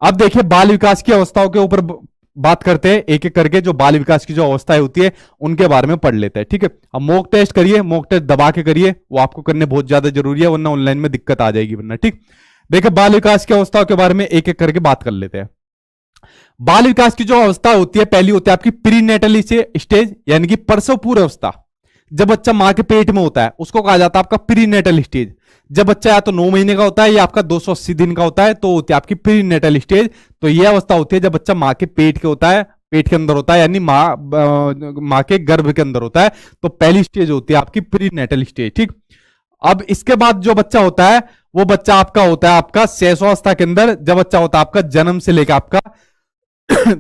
अब देखिए बाल विकास की अवस्थाओं के ऊपर बात करते हैं, एक एक करके जो बाल विकास की जो अवस्थाएं होती है उनके बारे में पढ़ लेते हैं, ठीक है। अब मॉक टेस्ट करिए, मॉक टेस्ट दबा के करिए, वो आपको करने बहुत ज्यादा जरूरी है, वरना ऑनलाइन में दिक्कत आ जाएगी वरना, ठीक। देखिए बाल विकास की अवस्थाओं के बारे में एक एक करके बात कर लेते हैं। बाल विकास की जो अवस्था होती है, पहली होती है आपकी प्रीनेटल स्टेज, यानी कि प्रसव पूर्व अवस्था। जब बच्चा मां के पेट में होता है उसको कहा जाता है आपका प्रीनेटल स्टेज। जब बच्चा या तो 9 महीने का होता है या आपका 280 दिन का होता है तो होती है आपकी प्रीनेटल स्टेज। तो यह अवस्था होती है जब बच्चा मां के पेट के होता है, पेट के अंदर होता है, यानी मां के गर्भ के अंदर होता है। तो पहली स्टेज होती है आपकी प्रीनेटल स्टेज, ठीक। अब इसके बाद जो बच्चा होता है वो बच्चा आपका होता है आपका शैशवावस्था के अंदर। जब बच्चा होता है आपका जन्म से लेकर आपका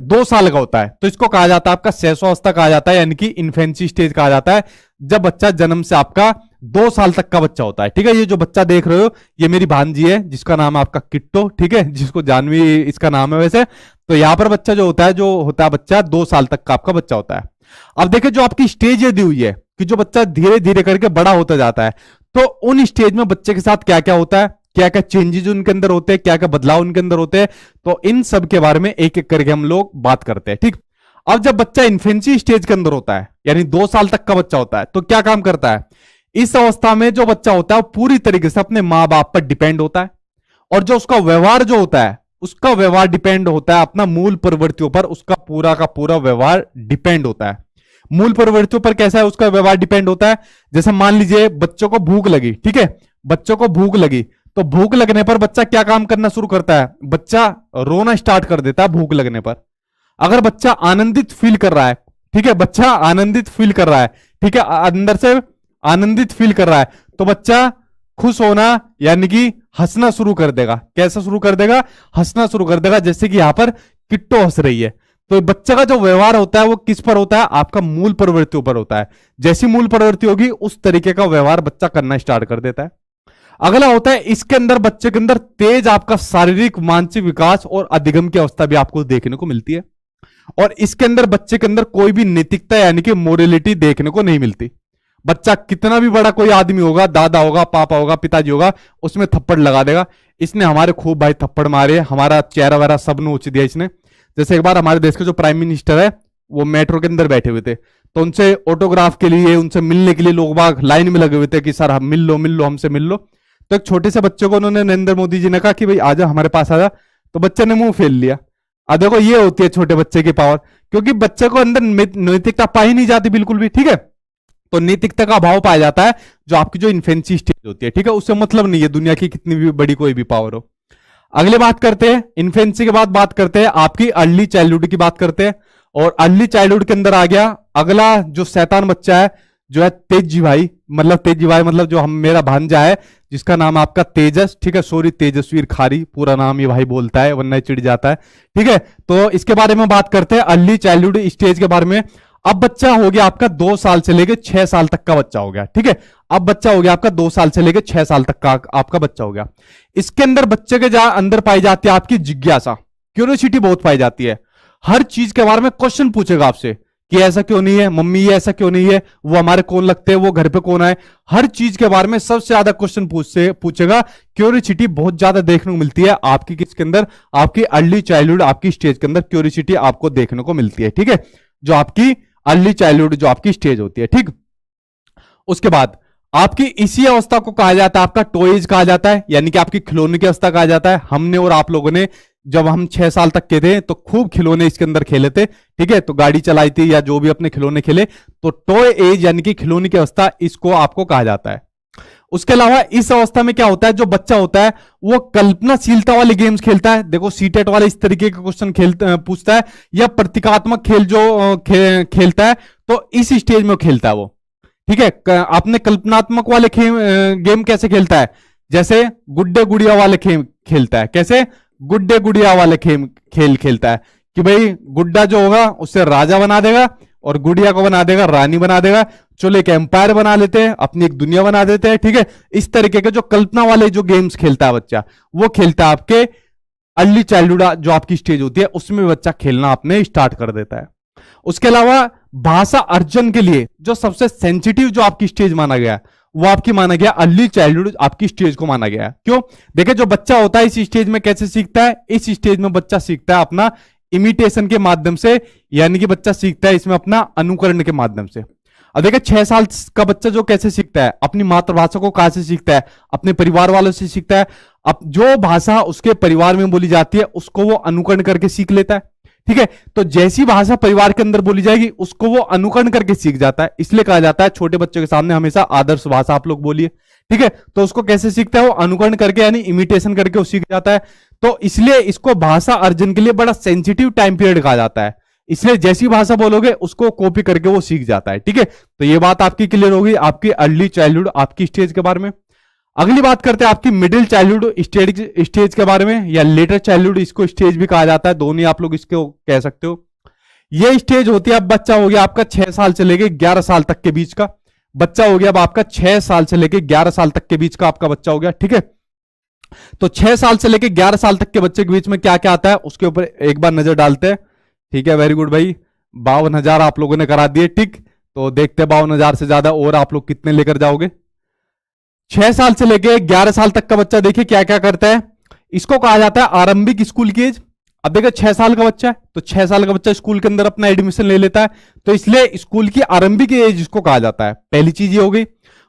2 साल का होता है तो इसको कहा जाता है आपका शैशवावस्था कहा जाता है, यानी कि इन्फेंसी स्टेज कहा जाता है। जब बच्चा जन्म से आपका 2 साल तक का बच्चा होता है, ठीक है। ये जो बच्चा देख रहे हो ये मेरी भांजी है जिसका नाम है आपका किट्टो, ठीक है, जिसको जानवी इसका नाम है वैसे। तो यहां पर बच्चा जो होता है बच्चा 2 साल तक का आपका बच्चा होता है। अब देखिए जो आपकी स्टेज ये दी हुई है कि जो बच्चा धीरे धीरे करके बड़ा होता जाता है, तो उन स्टेज में बच्चे के साथ क्या क्या होता है, क्या क्या चेंजेस उनके अंदर होते हैं, क्या क्या बदलाव उनके अंदर होते हैं, तो इन सब के बारे में एक एक करके हम लोग बात करते हैं, ठीक। अब जब बच्चा इन्फेंसी स्टेज के अंदर होता है, यानी 2 साल तक का बच्चा होता है, तो क्या काम करता है। इस अवस्था में जो बच्चा होता है वो पूरी तरीके से अपने मां बाप पर डिपेंड होता है, और जो उसका व्यवहार जो होता है उसका व्यवहार डिपेंड होता है अपना मूल प्रवृत्तियों पर। उसका पूरा का पूरा व्यवहार डिपेंड होता है मूल प्रवृत्तियों पर। कैसा है उसका व्यवहार डिपेंड होता है, जैसे मान लीजिए बच्चों को भूख लगी, ठीक है, बच्चों को भूख लगी, तो भूख लगने पर बच्चा क्या काम करना शुरू करता है, बच्चा रोना स्टार्ट कर देता है भूख लगने पर। अगर बच्चा आनंदित फील कर रहा है, ठीक है, बच्चा आनंदित फील कर रहा है, ठीक है, अंदर से आनंदित फील कर रहा है, तो बच्चा खुश होना यानी कि हंसना शुरू कर देगा। कैसा शुरू कर देगा, हंसना शुरू कर देगा, जैसे कि यहां पर किट्टो हंस रही है। तो बच्चे का जो व्यवहार होता है वो किस पर होता है, आपका मूल प्रवृत्तियों पर होता है। जैसी मूल प्रवृत्ति होगी उस तरीके का व्यवहार बच्चा करना स्टार्ट कर देता है। अगला होता है इसके अंदर बच्चे के अंदर तेज आपका शारीरिक मानसिक विकास और अधिगम की अवस्था भी आपको देखने को मिलती है। और इसके अंदर बच्चे के अंदर कोई भी नैतिकता यानी कि मोरलिटी देखने को नहीं मिलती। बच्चा कितना भी बड़ा कोई आदमी होगा, दादा होगा, पापा होगा, पिताजी होगा, उसमें थप्पड़ लगा देगा, इसने हमारे खूब भाई थप्पड़ मारे, हमारा चेहरा वगैरह सब नोच दिया इसने। जैसे एक बार हमारे देश के जो प्राइम मिनिस्टर है वो मेट्रो के अंदर बैठे हुए थे, तो उनसे ऑटोग्राफ के लिए, उनसे मिलने के लिए लोग बाग लाइन में लगे हुए थे कि सर हम मिल लो हमसे मिल लो। तो एक छोटे से बच्चे को उन्होंने, नरेंद्र मोदी जी ने कहा कि भाई आजा हमारे पास आजा, तो बच्चे ने मुंह फेर लिया। अब देखो ये होती है छोटे बच्चे की पावर, क्योंकि बच्चे को अंदर नैतिकता पाई नहीं जाती बिल्कुल भी, ठीक है। तो नैतिकता का अभाव पाया जाता है जो आपकी जो इन्फेंसी स्टेज होती है, ठीक है, उससे मतलब नहीं है दुनिया की कितनी भी बड़ी कोई भी पावर हो। अगले बात करते हैं इन्फेंसी के बाद बात करते हैं आपकी अर्ली चाइल्डहुड की बात करते हैं। और अर्ली चाइल्डहुड के अंदर आ गया अगला जो शैतान बच्चा है जो है तेजी भाई, मतलब जो हम मेरा भांजा है जिसका नाम आपका तेजस, ठीक है, सॉरी तेजस्वीर खारी पूरा नाम ये भाई बोलता है वरना चिढ़ जाता है, ठीक है। तो इसके बारे में बात करते हैं अर्ली चाइल्डहुड स्टेज के बारे में। अब बच्चा हो गया आपका 2 साल से लेकर 6 साल तक का बच्चा हो गया, ठीक है। अब बच्चा हो गया आपका 2 साल से लेकर 6 साल तक का आपका बच्चा हो गया। इसके अंदर बच्चे के अंदर पाई जाती है आपकी जिज्ञासा, क्यूरियोसिटी बहुत पाई जाती है। हर चीज के बारे में क्वेश्चन पूछेगा आपसे कि ऐसा क्यों नहीं है मम्मी, ये ऐसा क्यों नहीं है, वो हमारे कौन लगते हैं, वो घर पे कौन आए। हर चीज के बारे में सबसे ज्यादा क्वेश्चन पूछेगा। क्यूरियोसिटी बहुत ज्यादा देखने को मिलती है आपकी किसके अंदर, आपकी अर्ली चाइल्डहुड आपकी स्टेज के अंदर क्यूरियोसिटी आपको देखने को मिलती है, ठीक है, जो आपकी अर्ली चाइल्डहुड जो आपकी स्टेज होती है, ठीक। उसके बाद आपकी इसी अवस्था को कहा जाता है आपका टॉयज कहा जाता है, यानी कि आपकी खिलौने की अवस्था कहा जाता है। हमने और आप लोगों ने जब हम 6 साल तक के थे तो खूब खिलौने इसके अंदर खेले थे, ठीक है, तो गाड़ी चलाई थी या जो भी अपने खिलौने खेले, तो टॉय एज यानी कि खिलौने की अवस्था इसको आपको कहा जाता है। उसके अलावा इस अवस्था में क्या होता है, जो बच्चा होता है वो कल्पनाशीलता वाले गेम्स खेलता है। देखो सीटेट वाले इस तरीके के क्वेश्चन पूछता है, या प्रतीकात्मक खेल जो खेलता है, तो इस स्टेज में खेलता है वो, ठीक है। आपने कल्पनात्मक वाले गेम कैसे खेलता है, जैसे गुड्डे गुड़िया वाले खेलता है। कैसे, गुड्डे गुड़िया वाले खेल खेलता है कि भाई गुड्डा जो होगा उससे राजा बना देगा और गुड़िया को बना देगा रानी बना देगा। चलो एक एम्पायर बना लेते हैं, अपनी एक दुनिया बना देते हैं, ठीक है। इस तरीके के जो कल्पना वाले जो गेम्स खेलता है बच्चा, वो खेलता है आपके अर्ली चाइल्डहुड जो आपकी स्टेज होती है उसमें बच्चा खेलना आपने स्टार्ट कर देता है। उसके अलावा भाषा अर्जन के लिए जो सबसे सेंसिटिव जो आपकी स्टेज माना गया है वो आपकी माना गया अर्ली चाइल्डहुड आपकी स्टेज को माना गया है। क्यों? देखिए जो बच्चा होता है इस स्टेज में कैसे सीखता है, इस स्टेज में बच्चा सीखता है अपना इमिटेशन के माध्यम से, यानी कि बच्चा सीखता है इसमें अपना अनुकरण के माध्यम से। अब देखिए 6 साल का बच्चा जो कैसे सीखता है, अपनी मातृभाषा को कहां से सीखता है, अपने परिवार वालों से सीखता है। अब जो भाषा उसके परिवार में बोली जाती है उसको वो अनुकरण करके सीख लेता है, ठीक है। तो जैसी भाषा परिवार के अंदर बोली जाएगी उसको वो अनुकरण करके सीख जाता है। इसलिए कहा जाता है छोटे बच्चों के सामने हमेशा आदर्श भाषा आप लोग बोलिए, ठीक है। तो उसको कैसे सीखता है, वो अनुकरण करके यानी इमिटेशन करके वो सीख जाता है। तो इसलिए इसको भाषा अर्जन के लिए बड़ा सेंसिटिव टाइम पीरियड कहा जाता है। इसलिए जैसी भाषा बोलोगे उसको कॉपी करके वो सीख जाता है, ठीक है। तो ये बात आपकी क्लियर होगी आपकी अर्ली चाइल्डहुड आपकी स्टेज के बारे में। अगली बात करते हैं आपकी मिडिल चाइल्डहुड स्टेज के बारे में, या लेटर चाइल्डहुड इसको स्टेज भी कहा जाता है, दोनों आप लोग इसको कह सकते हो। ये स्टेज होती है, अब बच्चा हो गया आपका 6 साल से लेके 11 साल तक के बीच का बच्चा हो गया। अब आपका 6 साल से लेके 11 साल तक के बीच का आपका बच्चा हो गया, ठीक है। तो 6 साल से लेके 11 साल तक के बच्चे के बीच में क्या क्या आता है उसके ऊपर एक बार नजर डालते हैं, ठीक है। वेरी गुड भाई, 52,000 आप लोगों ने करा दिए, ठीक। तो देखते हैं 52,000 से ज्यादा और आप लोग कितने लेकर जाओगे। 6 साल से लेके 11 साल तक का बच्चा देखिए क्या क्या करता है, इसको कहा जाता है आरंभिक स्कूल की एज। अब देखिए 6 साल का बच्चा है तो 6 साल का बच्चा स्कूल के अंदर अपना एडमिशन ले लेता है, तो इसलिए स्कूल की आरंभिक एज इसको कहा जाता है। पहली चीज ये हो गई।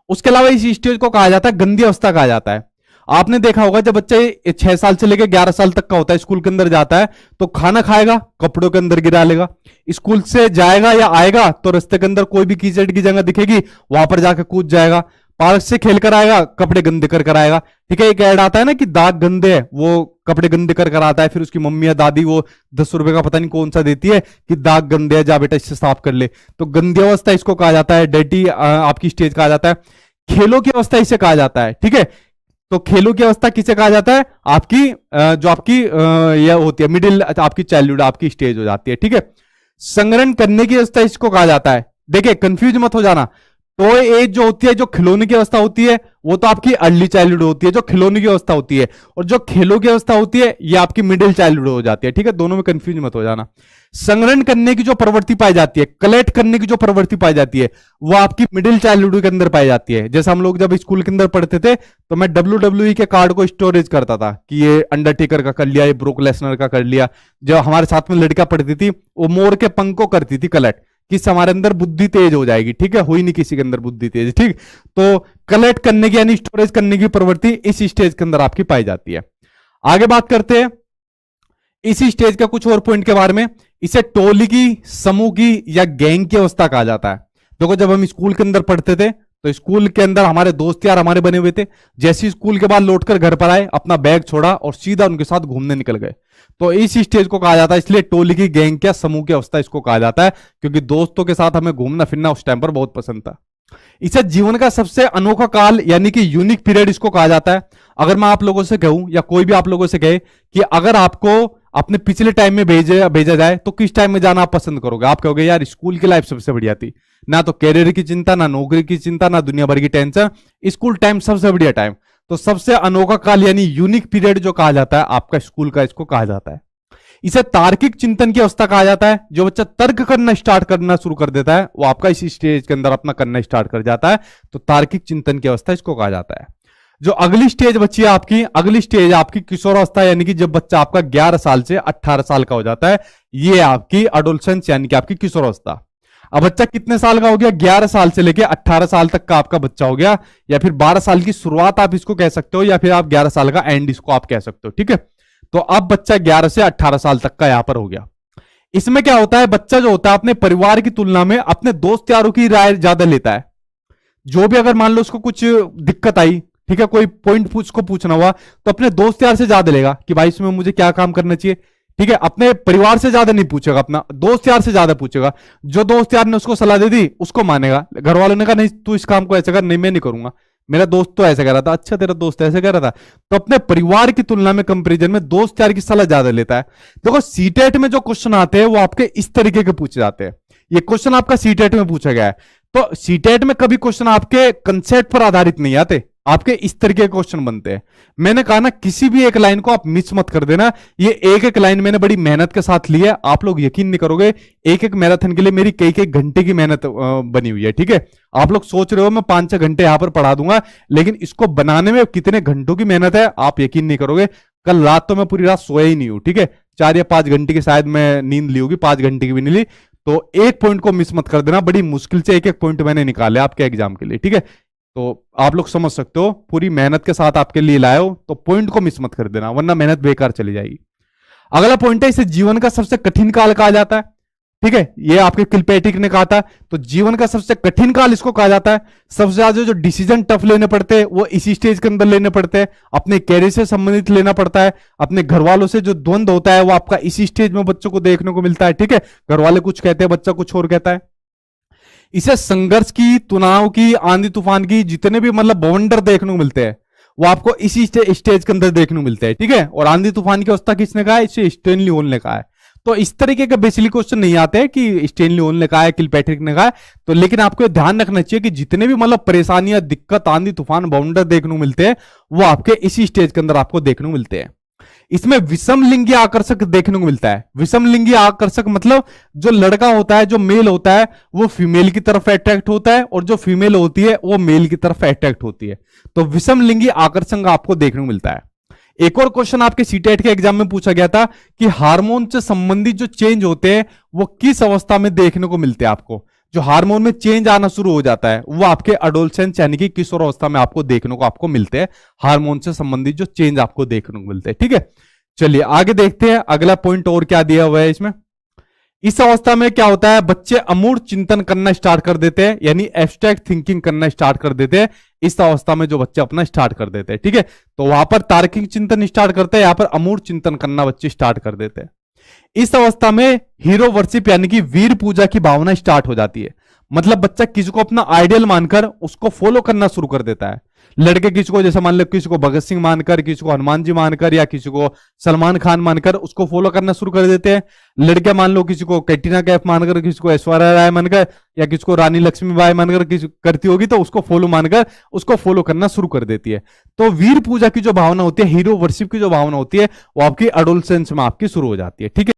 उसके अलावा इस स्टेज को कहा जाता है गंदी अवस्था कहा जाता है। आपने देखा होगा जब बच्चा 6 साल से लेकर 11 साल तक का होता है स्कूल के अंदर जाता है तो खाना खाएगा कपड़ों के अंदर गिरा लेगा, स्कूल से जाएगा या आएगा तो रास्ते के अंदर कोई भी कीचड़ की जगह दिखेगी वहां पर जाकर कूद जाएगा, पार्क से खेल कर आएगा कपड़े गंदे कर आएगा, ठीक है। एक ऐड आता है ना कि दाग गंदे है वो कपड़े गंदे कर आता है, फिर उसकी मम्मी या दादी वो 10 रुपए का पता नहीं कौन सा देती है कि दाग गंदे है जा बेटा इससे साफ कर ले। तो गंदी अवस्था इसको कहा जाता है, डर्टी आपकी स्टेज कहा जाता है। खेलों की अवस्था इसे कहा जाता है, ठीक है। तो खेलों की अवस्था किसे कहा जाता है, आपकी जो आपकी यह होती है मिडिल आपकी चाइल्डहुड आपकी स्टेज हो जाती है, ठीक है। संग्रहण करने की अवस्था इसको कहा जाता है। देखिए कंफ्यूज मत हो जाना, टॉय एज जो होती है जो खिलौने की अवस्था होती है वो तो आपकी अर्ली चाइल्डहुड होती है जो खिलौने की अवस्था होती है, और जो खेलों की अवस्था होती है ये आपकी मिडिल चाइल्डहुड हो जाती है, ठीक है। दोनों में कंफ्यूज मत हो जाना। संग्रहण करने की जो प्रवृत्ति पाई जाती है, कलेक्ट करने की जो प्रवृत्ति पाई जाती है वो आपकी मिडिल चाइल्डहुड के अंदर पाई जाती है। जैसे हम लोग जब स्कूल के अंदर पढ़ते थे तो मैं WWE के कार्ड को स्टोरेज करता था कि ये अंडरटेकर का कर लिया, ये ब्रोक लेसनर का कर लिया। जो हमारे साथ में लड़कियां पढ़ती थी वो मोर के पंख को करती थी कलेक्ट, किस हमारे अंदर बुद्धि तेज हो जाएगी, ठीक है। हुई नहीं किसी के अंदर बुद्धि तेज, ठीक। तो कलेक्ट करने की यानी स्टोरेज करने की प्रवृत्ति इस स्टेज के अंदर आपकी पाई जाती है। आगे बात करते हैं इसी स्टेज का कुछ और पॉइंट के बारे में। इसे टोली की, समूह की या गैंग की अवस्था कहा जाता है। देखो जब हम स्कूल के अंदर पढ़ते थे तो स्कूल के अंदर हमारे दोस्त यार हमारे बने हुए थे, जैसे स्कूल के बाद लौटकर घर पर आए अपना बैग छोड़ा और सीधा उनके साथ घूमने निकल गए। तो इस स्टेज को कहा जाता है, इसलिए टोली की, गैंग क्या, समूह की अवस्था इसको कहा जाता है, क्योंकि दोस्तों के साथ हमें घूमना फिरना उस टाइम पर बहुत पसंद था। इसे जीवन का सबसे अनोखा काल यानी कि यूनिक पीरियड इसको कहा जाता है। अगर मैं आप लोगों से कहूं या कोई भी आप लोगों से कहे कि अगर आपको अपने पिछले टाइम में भेजा जाए तो किस टाइम में जाना आप पसंद करोगे, आप कहोगे यार स्कूल की लाइफ सबसे बढ़िया थी, ना तो कैरियर की चिंता, ना नौकरी की चिंता, ना दुनिया भर की टेंशन, स्कूल टाइम सबसे बढ़िया टाइम। तो सबसे अनोखा काल यानी यूनिक पीरियड जो कहा जाता है आपका स्कूल का, इसको कहा जाता है। इसे तार्किक चिंतन की अवस्था कहा जाता है। जो बच्चा तर्क करना स्टार्ट करना शुरू कर देता है वो आपका इस स्टेज के अंदर अपना करना स्टार्ट कर जाता है, तो तार्किक चिंतन की अवस्था इसको कहा जाता है। जो अगली स्टेज बची है आपकी, अगली स्टेज आपकी किशोरावस्था यानी कि जब बच्चा आपका 11 साल से 18 साल का हो जाता है, ये आपकी एडोलसेंस यानी कि आपकी किशोरावस्था। अब बच्चा कितने साल का हो गया, 11 साल से लेके 18 साल तक का आपका बच्चा हो गया, या फिर 12 साल की शुरुआत आप इसको कह सकते हो, या फिर आप 11 साल का एंड इसको आप कह सकते हो, ठीक है। तो अब बच्चा 11 से 18 साल तक का यहां पर हो गया। इसमें क्या होता है, बच्चा जो होता है अपने परिवार की तुलना में अपने दोस्त यारों की राय ज्यादा लेता है। जो भी अगर मान लो उसको कुछ दिक्कत आई, ठीक है, कोई पॉइंट उसको पूछना हुआ तो अपने दोस्त यार से ज्यादा लेगा कि भाई इसमें मुझे क्या काम करना चाहिए, ठीक है। अपने परिवार से ज्यादा नहीं पूछेगा, अपना दोस्त यार से ज्यादा पूछेगा। जो दोस्त यार ने उसको सलाह दे दी उसको मानेगा। घर वालों ने कहा नहीं तू इस काम को ऐसे कर, नहीं मैं नहीं करूंगा, मेरा दोस्त तो ऐसे कह रहा था, अच्छा तेरा दोस्त ऐसे कह रहा था। तो अपने परिवार की तुलना में कंपैरिजन में दोस्त यार की सलाह ज्यादा लेता है। देखो सीटेट में जो क्वेश्चन आते हैं वो आपके इस तरीके के पूछे जाते हैं। ये क्वेश्चन आपका सीटेट में पूछा गया है। तो सीटेट में कभी क्वेश्चन आपके कंसेप्ट पर आधारित नहीं आते, आपके इस तरीके के क्वेश्चन बनते हैं। मैंने कहा ना, किसी भी एक लाइन को आप मिस मत कर देना। ये एक एक लाइन मैंने बड़ी मेहनत के साथ ली है, आप लोग यकीन नहीं करोगे, एक एक मैराथन के लिए मेरी कई कई घंटे की मेहनत बनी हुई है। ठीक है, आप लोग सोच रहे हो मैं 5-6 घंटे यहां पर पढ़ा दूंगा, लेकिन इसको बनाने में कितने घंटों की मेहनत है आप यकीन नहीं करोगे। कल रात तो मैं पूरी रात सोया ही नहीं हूं। ठीक है, 4 या 5 घंटे की शायद मैं नींद ली होगी, 5 घंटे की भी नहीं ली। तो एक पॉइंट को मिस मत कर देना, बड़ी मुश्किल से एक एक पॉइंट मैंने निकाले आपके एग्जाम के लिए। ठीक है, तो आप लोग समझ सकते हो, पूरी मेहनत के साथ आपके लिए लाए हो, तो पॉइंट को मिस मत कर देना, वरना मेहनत बेकार चली जाएगी। अगला पॉइंट है, इसे जीवन का सबसे कठिन काल कहा जाता है। ठीक है, ये आपके किलपैट्रिक ने कहा था, तो जीवन का सबसे कठिन काल इसको कहा जाता है। सबसे ज्यादा जो डिसीजन टफ लेने पड़ते हैं वो इसी स्टेज के अंदर लेने पड़ते हैं, अपने कैरियर से संबंधित लेना पड़ता है, अपने घर वालों से जो द्वंद होता है वो आपका इसी स्टेज में बच्चों को देखने को मिलता है। ठीक है, घर वाले कुछ कहते हैं, बच्चा कुछ और कहता है। इसे संघर्ष की, तनाव की, आंधी तूफान की, जितने भी मतलब बवंडर देखने को मिलते हैं वो आपको इसी स्टेज के अंदर देखने को मिलते हैं। ठीक है, और आंधी तूफान की अवस्था किसने कहा है? इसे स्टैनली होल ने कहा है। तो इस तरीके के बेसिकली क्वेश्चन नहीं आते हैं कि स्टैनली होल ने कहा है, किलपैट्रिक ने कहा है। तो लेकिन आपको ध्यान रखना चाहिए कि जितने भी मतलब परेशानियां, दिक्कत, आंधी तूफान, बाउंडर देखने को मिलते हैं वो आपके इसी स्टेज के अंदर आपको देखने को मिलते हैं। इसमें विषमलिंगी आकर्षक देखने को मिलता है। विषमलिंगी आकर्षक मतलब जो लड़का होता है, जो मेल होता है, वो फीमेल की तरफ अट्रैक्ट होता है, और जो फीमेल होती है वो मेल की तरफ अट्रैक्ट होती है। तो विषमलिंगी आकर्षण आपको देखने को मिलता है। एक और क्वेश्चन आपके सीटेट के एग्जाम में पूछा गया था कि हार्मोन से संबंधित जो चेंज होते हैं वो किस अवस्था में देखने को मिलते हैं आपको। जो हार्मोन में चेंज आना शुरू हो जाता है वो आपके एडोलसेंस यानी कि किशोर अवस्था में आपको देखने को आपको मिलते हैं। हार्मोन से संबंधित जो चेंज आपको देखने को मिलते हैं। ठीक है, चलिए आगे देखते हैं अगला पॉइंट और क्या दिया हुआ है इसमें। इस अवस्था में क्या होता है, बच्चे अमूर्त चिंतन करना स्टार्ट कर देते हैं, यानी एब्स्ट्रैक्ट थिंकिंग करना स्टार्ट कर देते हैं। इस अवस्था में जो बच्चे अपना स्टार्ट कर देते हैं। ठीक है, तो वहां पर तार्किक चिंतन स्टार्ट करते हैं, यहां पर अमूर्त चिंतन करना बच्चे स्टार्ट कर देते हैं। इस अवस्था में हीरो वर्शिप यानी कि वीर पूजा की भावना स्टार्ट हो जाती है। मतलब बच्चा किसी को अपना आइडियल मानकर उसको फॉलो करना शुरू कर देता है। लड़के किसी को, जैसे मान लो किसी को भगत सिंह मानकर, किसी को हनुमान जी मानकर, या किसी को सलमान खान मानकर उसको फॉलो करना शुरू कर देते हैं। लड़के मान लो किसी को कैटरीना कैफ मानकर, किसी को ऐश्वर्या राय मानकर, या किसी को रानी लक्ष्मीबाई मानकर किसी करती होगी तो उसको फॉलो मानकर उसको फॉलो करना शुरू कर देती है। तो वीर पूजा की जो भावना होती है, हीरो वर्शिप की जो भावना होती है, वो आपकी एडोलसेंस में आपकी शुरू हो जाती है। ठीक है।